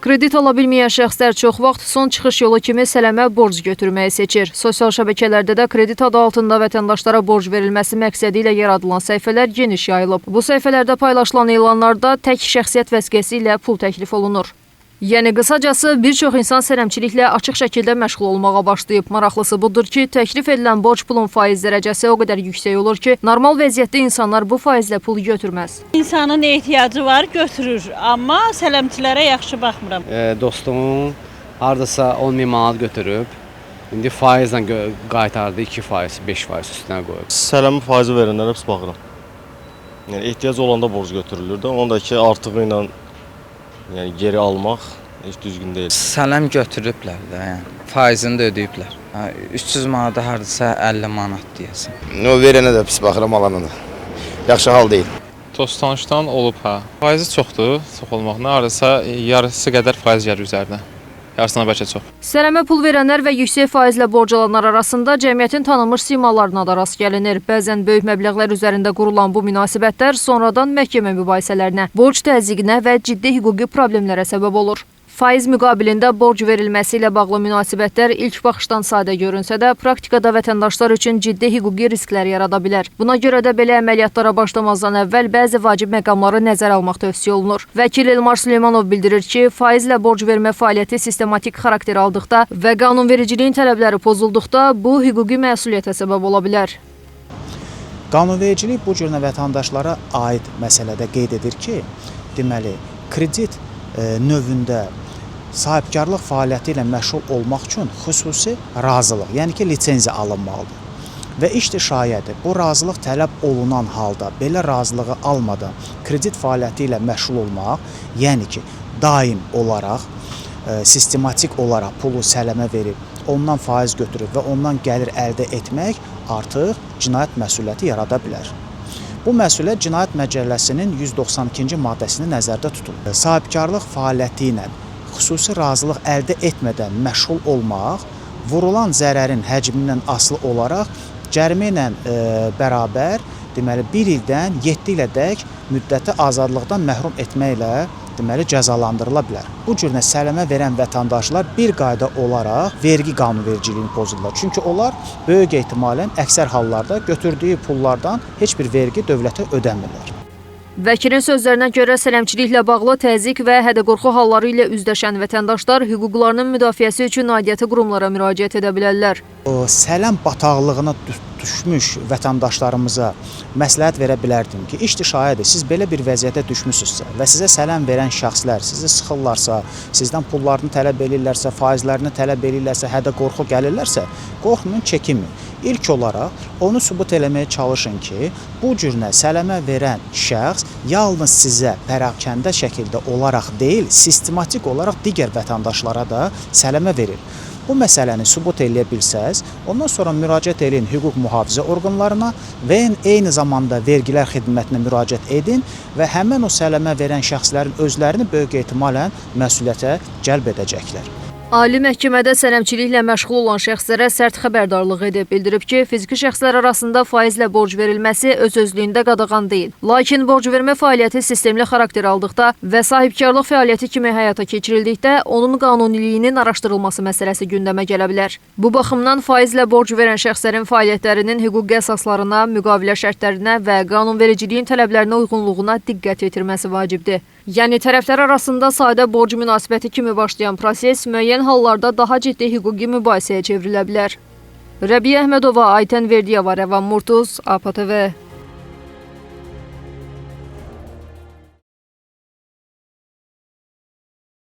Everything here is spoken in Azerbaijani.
Kredit ala bilməyən şəxslər çox vaxt son çıxış yolu kimi sələmə borc götürməyi seçir. Sosial şəbəkələrdə də kredit adı altında vətəndaşlara borc verilməsi məqsədi ilə yaradılan səhifələr geniş yayılıb. Bu səhifələrdə paylaşılan elanlarda tək şəxsiyyət vəsiqəsi ilə pul təklif olunur. Yəni qısacası bir çox insan sələmçiliklə açıq şəkildə məşğul olmağa başlayıb. Maraqlısı budur ki, təklif edilən borc pulun faiz dərəcəsi o qədər yüksək olur ki, normal vəziyyətdə insanlar bu faizlə pul götürməz. İnsanın ehtiyacı var, götürür. Amma sələmçilərə yaxşı baxmıram. Dostum hardasa 10.000 manat götürüb, indi faizlə qaytardı 2%, 5% üstünə qoyub. Sələmi faizi verənlərə pis baxıram. Yəni ehtiyac olanda borc götürülür də, onda ki artığı ilə yəni geri almaq heç düzgün deyil. Sələm götürüblər də, yəni faizini də ödəyiblər. 300 manata hardasa 50 manat deyəsən. O verənə də pis baxıram, alana da. Yaxşı hal deyil. Dost tanışdan olub hə. Faizi çoxdur, çox olmaqla hardasa yarısı qədər faiz gəlir üzərinə. Yarısına bəlkə çox. Sələmə pul verənlər və yüksək faizlə borc alanlar arasında cəmiyyətin tanınmış simalarına da rast gəlinir. Bəzən böyük məbləğlər üzərində qurulan bu münasibətlər sonradan məhkəmə mübahisələrinə, borc təzyiqinə və ciddi hüquqi problemlərə səbəb olur. Faiz müqabilində borc verilməsi ilə bağlı münasibətlər ilk baxışdan sadə görünsə də, praktikada vətəndaşlar üçün ciddi hüquqi risklər yarada bilər. Buna görə də belə əməliyyatlara başlamazdan əvvəl bəzi vacib məqamları nəzərə almaq tövsiyə olunur. Vəkil Elmar Süleymanov bildirir ki, faizlə borc vermə fəaliyyəti sistematik xarakter aldıqda və qanunvericiliyin tələbləri pozulduqda bu hüquqi məsuliyyətə səbəb ola bilər. Qanunvericilik bu cür vətəndaşlara aid məsələdə qeyd edir ki, deməli, kredit növündə sahibkarlıq fəaliyyəti ilə məşğul olmaq üçün xüsusi razılıq, yəni ki, lisenziya alınmalıdır. Və işdir şayədir, bu razılıq tələb olunan halda belə razılığı almadan kredit fəaliyyəti ilə məşğul olmaq, yəni ki, daim olaraq, sistematik olaraq pulu sələmə verib, ondan faiz götürüb və ondan gəlir əldə etmək artıq cinayət məsuliyyəti yarada bilər. Bu məsuliyyət Cinayət Məcəlləsinin 192-ci maddəsini nəzərdə tutulur. Sahibkarlıq fəaliyyəti ilə xüsusi razılıq əldə etmədən məşğul olmaq, vurulan zərərin həcmindən asılı olaraq cərimə ilə bərabər, deməli, 1 ildən 7 ilədək müddəti azadlıqdan məhrum etməklə deməli, cəzalandırıla bilər. Bu cür sələmə verən vətəndaşlar bir qayda olaraq vergi qanunvericiliyini pozurlar. Çünki onlar böyük ehtimalən əksər hallarda götürdüyü pullardan heç bir vergi dövlətə ödəmirlər. Vəkilin sözlərinə görə sələmçiliklə bağlı təzyiq və hədə-qorxu halları ilə üzləşən vətəndaşlar hüquqlarının müdafiəsi üçün aidiyyəti qurumlara müraciət edə bilərlər. Sələm bataqlığına düşmüş vətəndaşlarımıza məsləhət verə bilərdim ki, işdir şayədir, siz belə bir vəziyyətə düşmüsünüzsə və sizə sələm verən şəxslər sizi sıxırlarsa, sizdən pullarını tələb edirlərsə, faizlərini tələb edirlərsə, hədə-qorxu gəlirlərsə, qorxmayın, çəkinməyin. İlk olaraq onu sübut eləməyə çalışın ki, bu cür sələmə verən şəxs yalnız sizə pərakəndə şəkildə olaraq deyil, sistematik olaraq digər vətəndaşlara da sələmə verir. Bu məsələni sübut eləyə bilsəz, ondan sonra müraciət edin hüquq mühafizə orqanlarına və eyni zamanda vergilər xidmətinə müraciət edin və həmin o sələmə verən şəxslərin özlərini böyük ehtimalən məsuliyyətə cəlb edəcəklər. Ali məhkəmədə sələmçiliklə məşğul olan şəxslərə sərt xəbərdarlıq edib, bildirib ki, fiziki şəxslər arasında faizlə borc verilməsi öz-özlüyündə qadağan deyil. Lakin borc vermə fəaliyyəti sistemli xarakter aldıqda və sahibkarlıq fəaliyyəti kimi həyata keçirildikdə onun qanuniliyinin araşdırılması məsələsi gündəmə gələ bilər. Bu baxımdan faizlə borc verən şəxslərin fəaliyyətlərinin hüquqi əsaslarına, müqavilə şərtlərinə və qanunvericiliyin tələblərinə uyğunluğuna diqqət yetirməsi vacibdir. Yəni tərəflər arasında sadə borc münasibəti kimi başlayan proses müəyyən hallarda daha ciddi hüquqi mübahisəyə çevrilə bilər. Rəbiyə Əhmədova, Aytən Verdiyeva, Rəvan Murtuz, APTV.